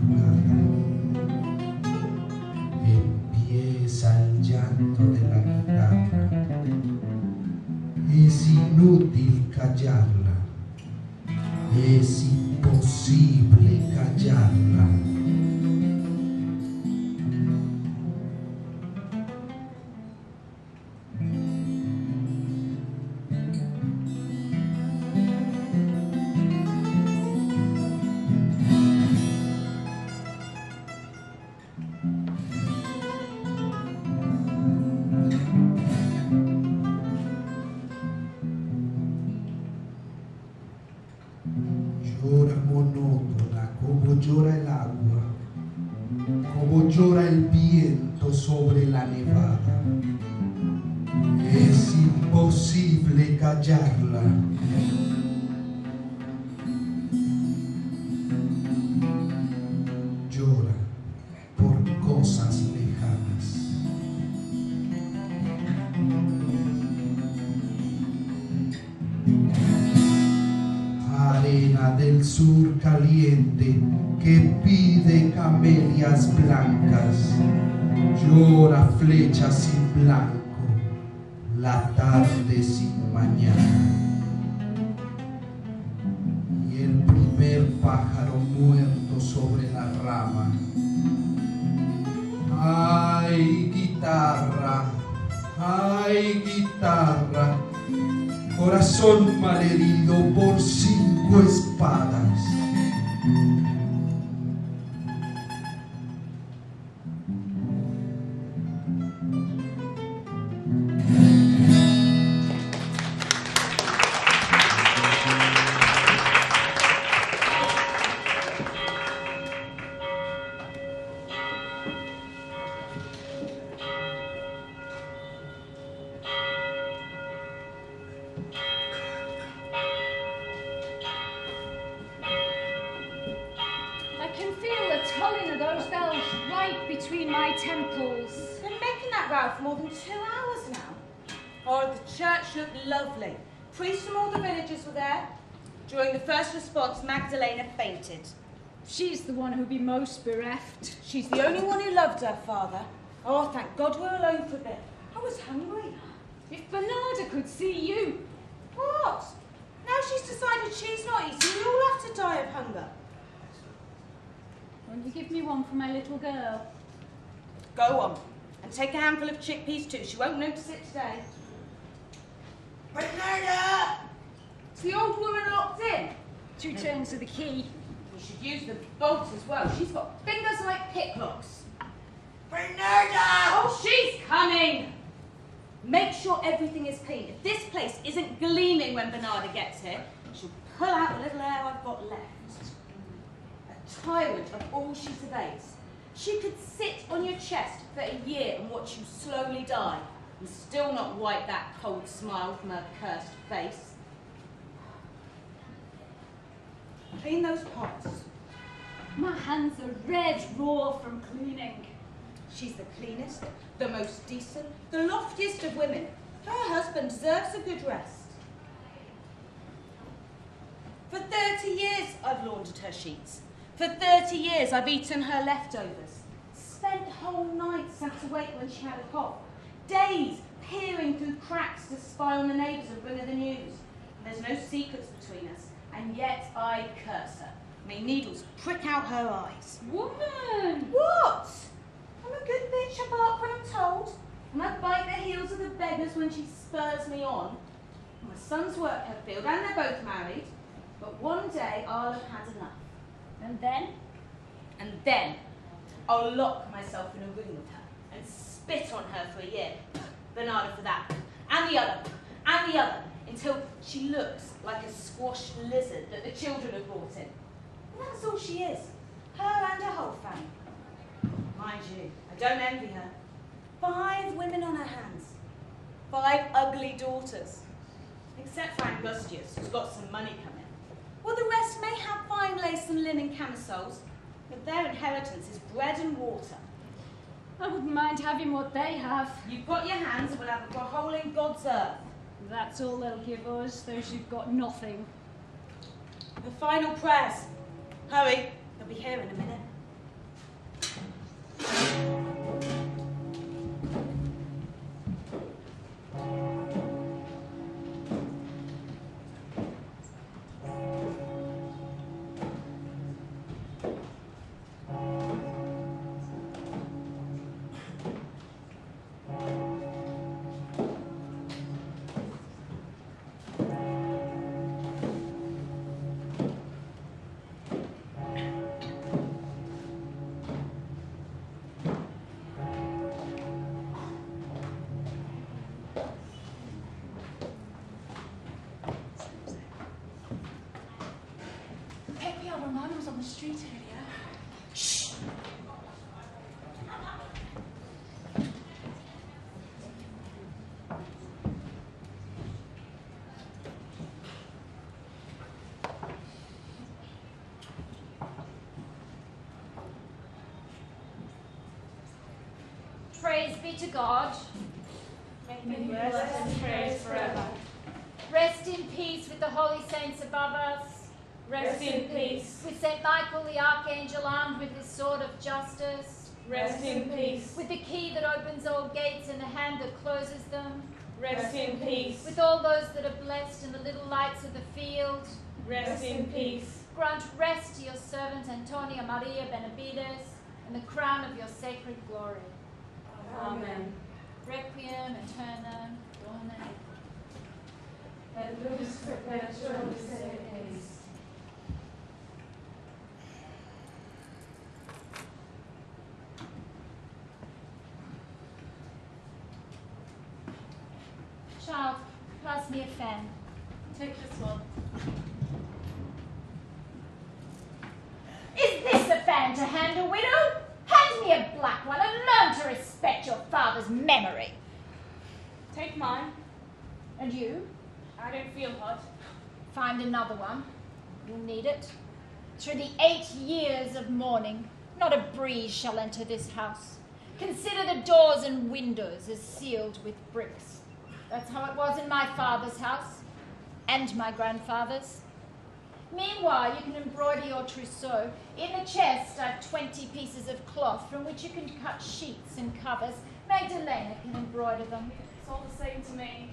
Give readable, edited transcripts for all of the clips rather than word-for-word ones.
madrugada. Empieza el llanto de la guitarra. Es inútil callarla. Es imposible callarla. Llora monótona como llora el agua, como llora el viento sobre la nevada. Es imposible callarla. Llora por cosas lejanas. Arena del sur caliente que pide camelias blancas, llora flecha sin blanco, la tarde sin mañana. Y el primer pájaro muerto sobre la rama. ¡Ay, guitarra! ¡Ay, guitarra! Corazón malherido por 5 espadas. Between my temples. Been making that row for more than 2 hours now. Oh, the church looked lovely. Priests from all the villages were there. During the first response, Magdalena fainted. She's the one who'll be most bereft. She's the only one who loved her father. Oh, thank God we're alone for a bit. I was hungry. If Bernarda could see you. What? Now she's decided she's not eating, we all have to die of hunger. Won't you give me one for my little girl? Go on, and take a handful of chickpeas too. She won't notice it today. Bernarda! Is the old woman locked in? 2 turns of the key. We should use the bolt as well. She's got fingers like picklocks. Bernarda! Oh, she's coming! Make sure everything is clean. If this place isn't gleaming when Bernarda gets here, she'll pull out the little air I've got left. A tyrant of all she surveys. She could sit on your chest for a year and watch you slowly die, and still not wipe that cold smile from her cursed face. Clean those pots. My hands are red raw from cleaning. She's the cleanest, the most decent, the loftiest of women. Her husband deserves a good rest. For 30 years I've laundered her sheets. For 30 years I've eaten her leftovers. Spent whole nights sat awake when she had a cough. Days peering through cracks to spy on the neighbours and bring her the news. And there's no secrets between us, and yet I curse her. My needles prick out her eyes. Woman! What? I'm a good bitch, I bark when I'm told. And I bite the heels of the beggars when she spurs me on. My sons work her field, and they're both married. But one day I'll have had enough. And then? And then I'll lock myself in a room with her and spit on her for a year. Bernarda for that, and the other, and the other, until she looks like a squashed lizard that the children have brought in. And that's all she is, her and her whole family. Mind you, I don't envy her. 5 women on her hands, 5 ugly daughters. Except for Angustius, who's got some money coming. Well, the rest may have fine lace and linen camisoles, but their inheritance is bread and water. I wouldn't mind having what they have. You've got your hands and we'll have a hole in God's earth. That's all they'll give us, those who've got nothing. The final prayers. Hurry, they'll be here in a minute. the street earlier. Shh! Praise be to God. May He bless and praise forever. Rest in peace with the holy saints above us. Rest in peace. With St. Michael the Archangel armed with his sword of justice. Rest in peace. With the key that opens all gates and the hand that closes them. Rest in peace. With all those that are blessed in the little lights of the field. Rest in peace. Grant rest to your servant Antonia Maria Benavides and the crown of your sacred glory. Amen. Requiem aeternam Domine. Et lux perpetua miseris. Child, pass me a fan. Take this one. Is this a fan to hand a widow? Hand me a black one and learn to respect your father's memory. Take mine. And you? I don't feel hot. Find another one. You'll need it. Through the 8 years of mourning, not a breeze shall enter this house. Consider the doors and windows as sealed with bricks. That's how it was in my father's house, and my grandfather's. Meanwhile, you can embroider your trousseau. In the chest are 20 pieces of cloth from which you can cut sheets and covers. Magdalena can embroider them. It's all the same to me.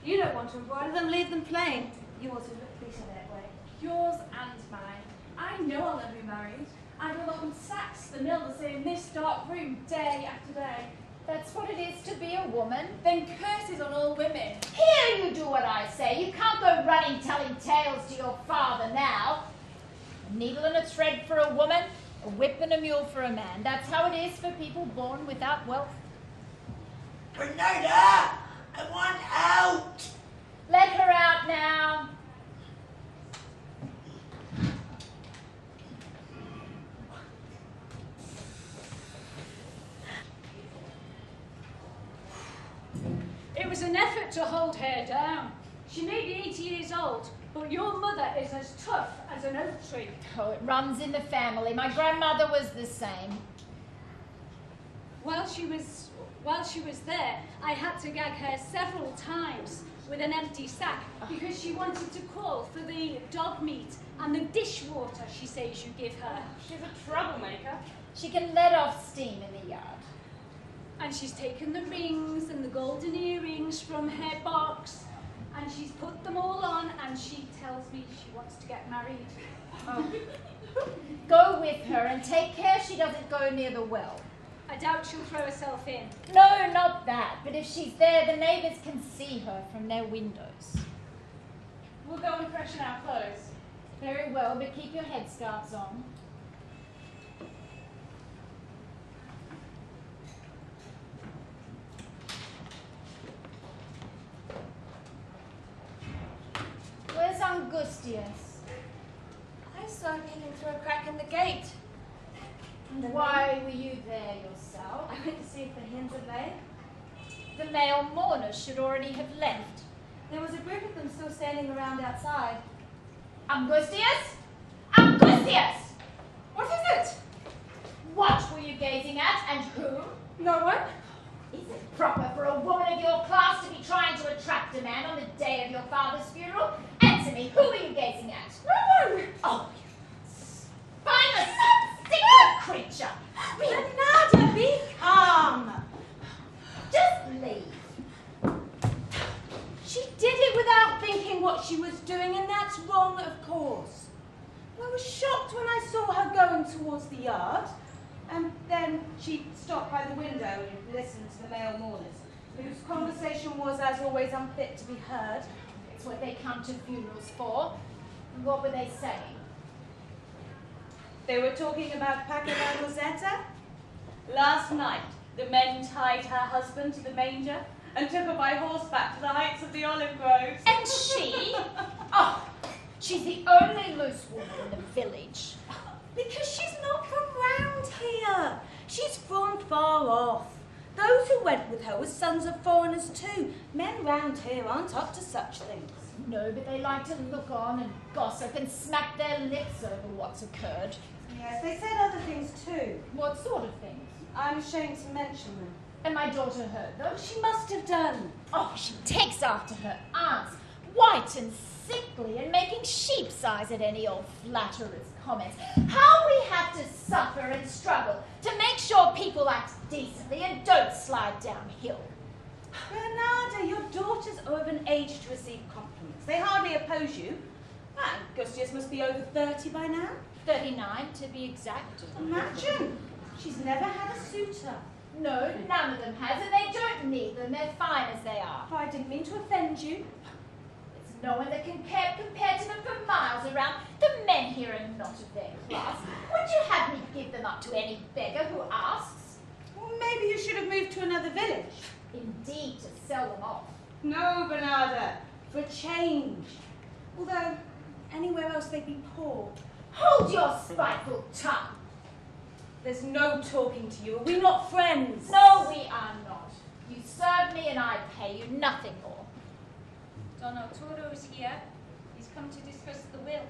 You don't want to embroider them, leave them plain. You also look prettier that way. Yours and mine. I know I'll never be married. I will up in sacks the mill to stay in this dark room day after day. That's what it is to be a woman. Then curses on all women. Here you do what I say. You can't go running telling tales to your father now. A needle and a thread for a woman, a whip and a mule for a man. That's how it is for people born without wealth. Bernarda! I want out! Let her out now. It was an effort to hold her down. She may be 80 years old, but your mother is as tough as an oak tree. Oh, it runs in the family. My grandmother was the same. While she was there, I had to gag her several times with an empty sack because she wanted to call for the dog meat and the dishwater she says you give her. She's a troublemaker. She can let off steam in the yard. And she's taken the rings and the golden earrings from her box and she's put them all on and she tells me she wants to get married. Oh. Go with her and take care she doesn't go near the well. I doubt she'll throw herself in. No, not that. But if she's there, the neighbours can see her from their windows. We'll go and freshen our clothes. Very well, but keep your headscarves on. Where's Angustius? I saw him peeking through a crack in the gate. Why were you there yourself? I went to see if the hens had laid. The male mourners should already have left. There was a group of them still standing around outside. Angustius? Angustius! What is it? What were you gazing at, and whom? No one? Is it proper for a woman of your class to be trying to attract a man on the day of your father's funeral? Answer me, who were you gazing at? No one! Oh, you spineless, sick creature! Bernarda, be calm! Just leave. She did it without thinking what she was doing, and that's wrong, of course. I was shocked when I saw her going towards the yard, and then she stopped by the window and listened to the male mourners, whose conversation was, as always, unfit to be heard. It's what they come to funerals for. And what were they saying? They were talking about Paca la Rosetta. Last night, the men tied her husband to the manger and took her by horseback to the heights of the olive groves. And she? Oh, she's the only loose woman in the village. Because she's not from round here. She's from far off. Those who went with her were sons of foreigners too. Men round here aren't up to such things. No, but they like to look on and gossip and smack their lips over what's occurred. Yes, they said other things too. What sort of things? I'm ashamed to mention them. And my daughter heard them. She must have done. Oh, she takes after her aunts, white and sickly, and making sheep's eyes at any old flatterer's comments. How we have to suffer and struggle to make sure people act decently and don't slide downhill. Bernarda, your daughters are of an age to receive compliments. They hardly oppose you. And Garcia must be over 30 by now. 39, to be exact. Imagine. She's never had a suitor. No, none of them has, and they don't need them. They're fine as they are. I didn't mean to offend you. There's no one that can compare to them for miles around. The men here are not of their class. Would you have me give them up to any beggar who asks? Well, maybe you should have moved to another village. Indeed, to sell them off. No, Bernarda, for change. Although, anywhere else they'd be poor. Hold your spiteful tongue. There's no talking to you. Are we not friends? No, we are not. You serve me and I pay you nothing more. Don Arturo's here. He's come to discuss the will.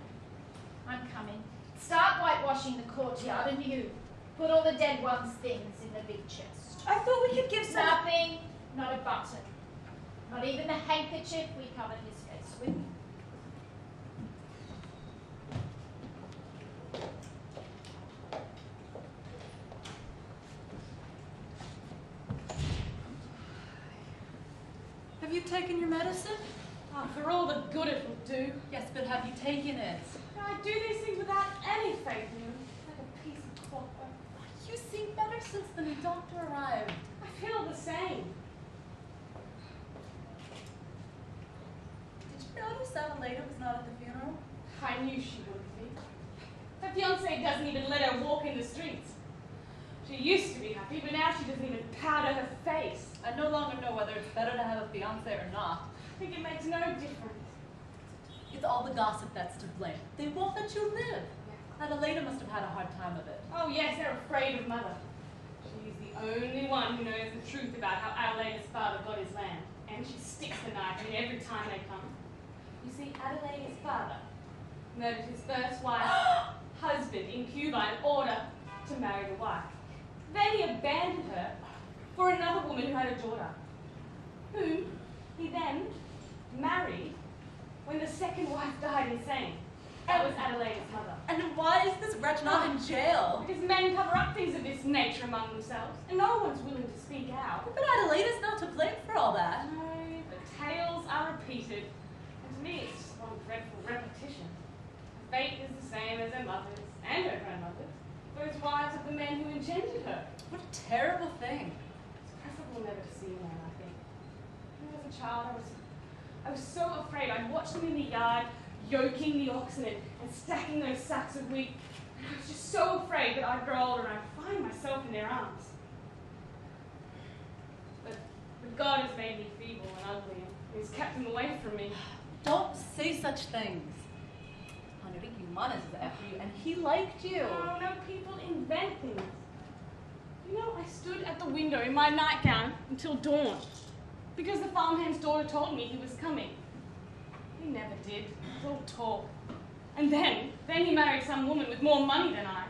I'm coming. Start whitewashing the courtyard, and you put all the dead ones' things in the big chest. I thought we could give some... Nothing, not a button. Not even the handkerchief we covered his face with. Have you taken your medicine? Oh, for all the good it will do. Yes, but have you taken it? I do these things without any faith in them, like a piece of clockwork. You seem better since the new doctor arrived. I feel the same. Did you notice Adelaida was not at the funeral? I knew she wouldn't be. Her fiancé doesn't even let her walk in the streets. She used to be happy, but now she doesn't even powder her face. I no longer know whether it's better to have a fiancé or not. I think it makes no difference. It's all the gossip that's to blame. They won't let you live. Adelaida must have had a hard time of it. Oh yes, they're afraid of Mother. She's the only one who knows the truth about how Adelaida's father got his land. And she sticks the knife in every time they come. You see, Adelaida's father murdered his first wife's husband in Cuba in order to marry the wife. Then he abandoned her for another woman who had a daughter, whom he then married when the second wife died insane. That was Adelaida's mother. And why is this wretch not in jail? Because men cover up things of this nature among themselves, and no one's willing to speak out. But Adelaida's not to blame for all that. No, the tales are repeated, and to me it's just one dreadful repetition. Her fate is the same as her mother's and her grandmother's, those wives of the men who engendered her. What a terrible thing. It's preferable never to see them, I think. When I was a child, I was so afraid. I'd watch them in the yard, yoking the oxen and stacking those sacks of wheat. And I was just so afraid that I'd grow older and I'd find myself in their arms. But God has made me feeble and ugly, and He's kept them away from me. Don't say such things. Enrique Manes is after you, and he liked you. Oh, no, people invent things. You know, I stood at the window in my nightgown until dawn, because the farmhand's daughter told me he was coming. He never did. It was all talk. And then he married some woman with more money than I.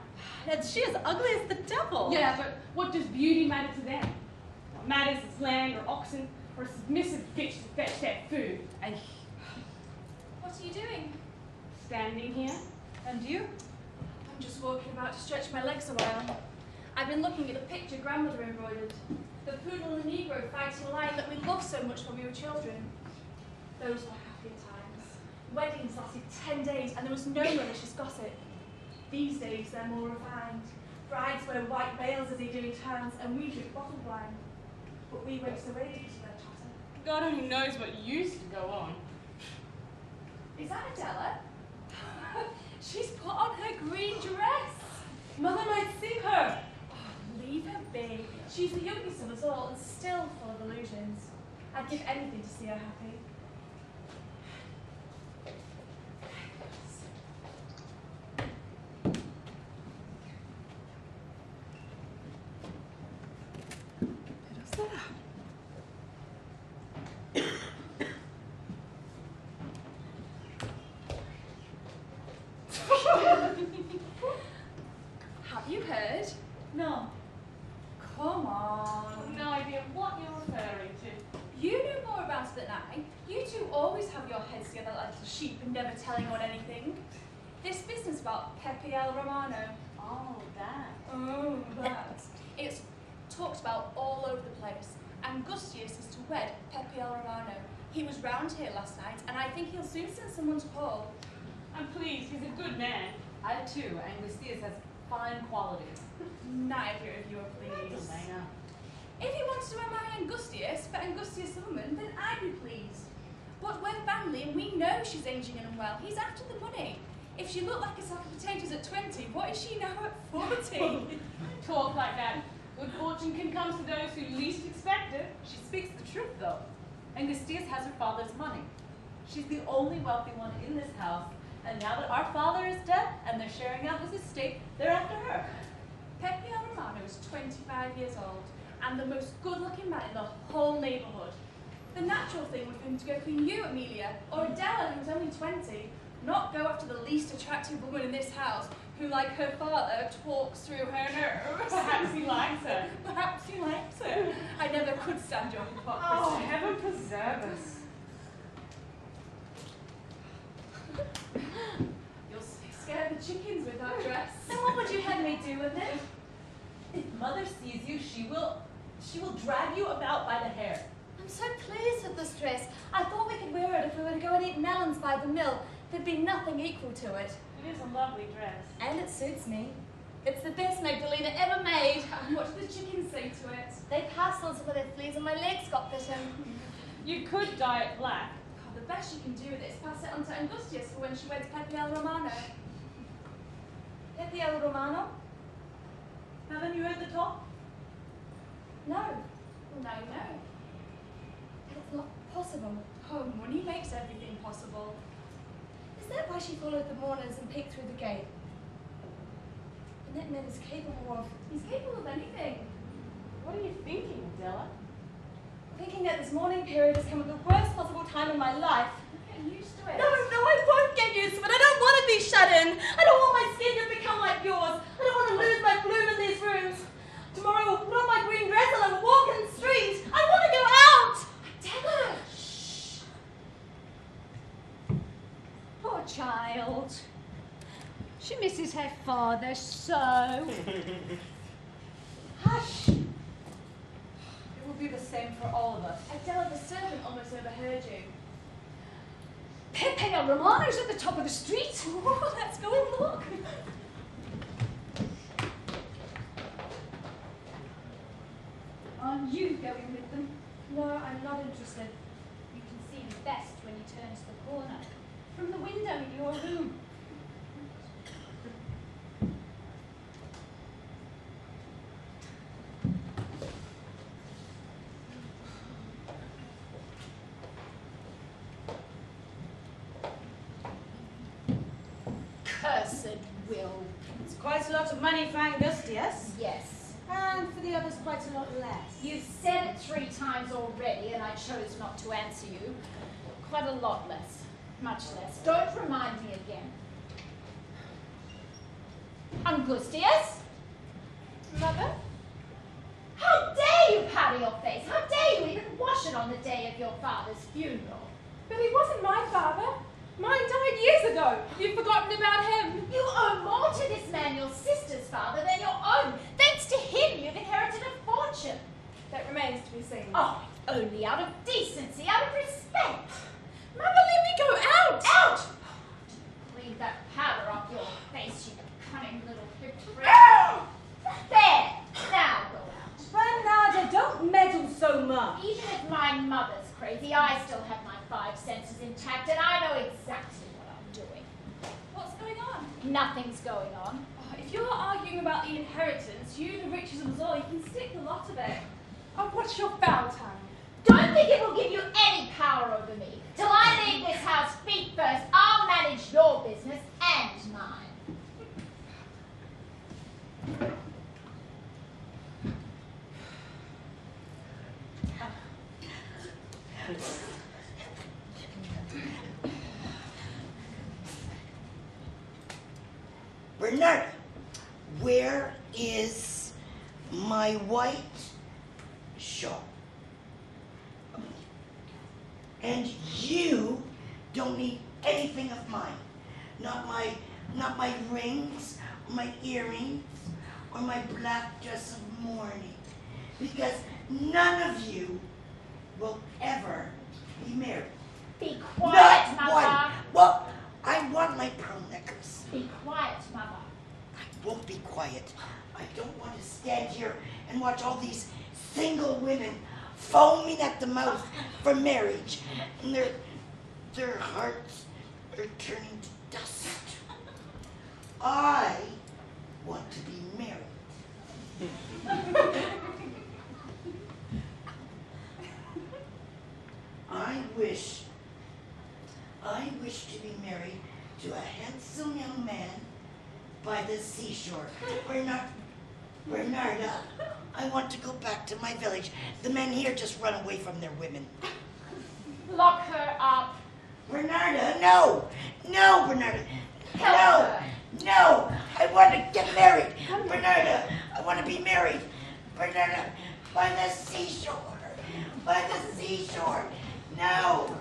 And she is ugly as the devil. Yeah, but what does beauty matter to them? What matters is land or oxen or a submissive bitch to fetch their food. What are you doing? Standing here. And you? I'm just walking about to stretch my legs a while. I've been looking at a picture grandmother embroidered. The poodle and the Negro fighting a lion that we loved so much when we were children. Those were happier times. Weddings lasted 10 days and there was no malicious gossip. These days they're more refined. Brides wear white veils as they do in towns and we drink bottled wine. But we waste away due to their chatter. God only knows what used to go on. Is that Adela? She's put on her green dress. Mother might see her. Oh, leave her be. She's the youngest of us all and still full of illusions. I'd give anything to see her happy. No. Come on. No idea what you're referring to. You know more about it than I. You two always have your heads together like little sheep and never telling on anything. This business about Pepe El Romano. Oh, that. Oh, that. It's talked about all over the place. And Gustius is to wed Pepe El Romano. He was round here last night, and I think he'll soon send someone to call. I'm pleased, he's a good man. I too, and Garcia's has fine qualities. Neither of you are pleased. Elena. If he wants to marry Angustius for Angustius' woman, then I'd be pleased. But we're family, and we know she's aging and unwell. He's after the money. If she looked like a sack of potatoes at 20, what is she now at 40? Talk like that. Good fortune can come to those who least expect it. She speaks the truth, though. And Garcia has her father's money. She's the only wealthy one in this house, and now that our father is dead and they're sharing out his estate, they're after her. Pepe El Romano is 25 years old and the most good-looking man in the whole neighbourhood. The natural thing would have been to go for you, Amelia, or Adela, who was only 20, not go after the least attractive woman in this house, who, like her father, talks through her nerves. Perhaps he likes her. Perhaps he likes her. I never could stand your hypocrisy. Oh, heaven preserve us. You'll scare the chickens with that dress. And what would you have me do with it? If Mother sees you, she will drag you about by the hair. I'm so pleased with this dress. I thought we could wear it if we were to go and eat melons by the mill. There'd be nothing equal to it. It is a lovely dress. And it suits me. It's the best Magdalena ever made. And what do the chickens say to it? They passed on some of their fleas and my legs got bitten. You could dye it black. God, the best you can do with it is pass it on to Angustius for when she weds Pepe El Romano. Pepe El Romano? Haven't you heard the talk? No. Well, now you know. It's not possible. Oh, money makes everything possible. Is that why she followed the mourners and peeked through the gate? And that man is capable of... He's capable of anything. What are you thinking, Adela? Thinking that this mourning period has come at the worst possible time in my life. Get used to it. No, I won't get used to it. I don't want to be shut in. I don't want my skin to become like yours. I don't want to lose my bloom in these rooms. Tomorrow I will put on my green dress and I will walk in the street. I want to go out. Adela! Shh. Poor child. She misses her father so. Hush! It will be the same for all of us. Adela, the servant almost overheard you. Pepe El Romano's at the top of the street. Oh, let's go and look. Aren't you going with them? No, I'm not interested. You can see me best when you turn to the corner. From the window in your room. Cursed will. It's quite a lot of money for Angustius, Yes. and for the others quite a lot less. You've said it 3 times already, and I chose not to answer you. Quite a lot less. Much less. Don't remind me again. Angustius? Mother? How dare you powder your face? How dare you even wash it on the day of your father's funeral? But he wasn't my father. Mine died years ago. You've forgotten about him. You owe more to this man, your sister's father, than your own. Thanks to him, you've inherited a fortune. That remains to be seen. Oh, only out of decency, out of respect. Mother, let me go out! Out! Leave that powder off your face, you cunning little hypocrite. There! Now go out. Bernarda, don't meddle so much. Even if my mother's crazy, I still have my 5 senses intact, and I know exactly what I'm doing. What's going on? Nothing's going on. Oh, if you're arguing about the inheritance, you, the richest of us all, you can stick the lot of it. Oh, what's your foul tongue? Don't think it will give you any power over me. Till I leave this house feet first, I'll manage your business and mine. Bernarda, where is my white shawl. And you don't need anything of mine. Not my rings, or my earrings, or my black dress of mourning. Because none of you will ever be married. Be quiet, Not Mother. one. Well, I want my pearl necklace. Be quiet, Mother. I won't be quiet. I don't want to stand here and watch all these single women foaming at the mouth for marriage, and their hearts are turning to dust. I want to be married. I wish to be married to a handsome young man by the seashore. Bernarda, I want to go back to my village. The men here just run away from their women. Lock her up. Bernarda, no! No, Bernarda! Help No! her. No! I want to get married! Bernarda, I want to be married! Bernarda, by the seashore! By the seashore! No!